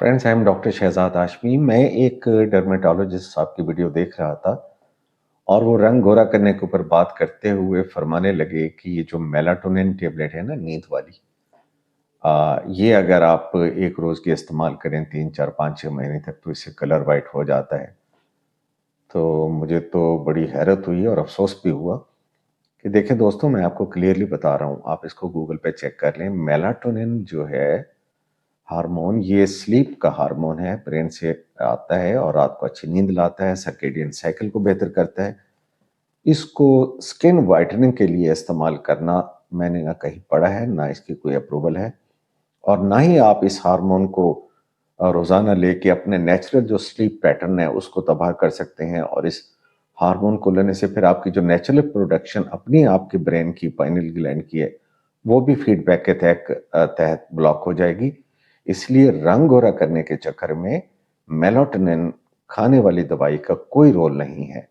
Friends, I am doctor Shahzad Hashmi. मैं एक dermatologist साहब की वीडियो देख रहा था और वो रंग गोरा करने के ऊपर बात करते हुए फरमाने लगे कि ये जो मेलाटोनिन टेबलेट है ना, नींद वाली, ये अगर आप एक रोज की इस्तेमाल करें 3 4 5 6 महीने तक तो इससे कलर वाइट हो जाता है। तो मुझे तो बड़ी हैरत हुई और अफसोस भी हुआ कि देखें दोस्तों, मैं आपको क्लियरली बता रहा हूँ, आप इसको गूगल पे चेक कर लें। मेलाटोनिन जो है हार्मोन, ये स्लीप का हार्मोन है, ब्रेन से आता है और रात को अच्छी नींद लाता है, सर्केडियन साइकिल को बेहतर करता है। इसको स्किन वाइटनिंग के लिए इस्तेमाल करना मैंने ना कहीं पढ़ा है, ना इसकी कोई अप्रूवल है, और ना ही आप इस हार्मोन को रोजाना लेके अपने नेचुरल जो स्लीप पैटर्न है उसको तबाह कर सकते हैं। और इस हार्मोन को लेने से फिर आपकी जो नेचुरल प्रोडक्शन अपनी आपके ब्रेन की पाइनल ग्लैंड की है, वो भी फीडबैक के तहत ब्लॉक हो जाएगी। इसलिए रंग गोरा करने के चक्कर में मेलाटोनिन खाने वाली दवाई का कोई रोल नहीं है।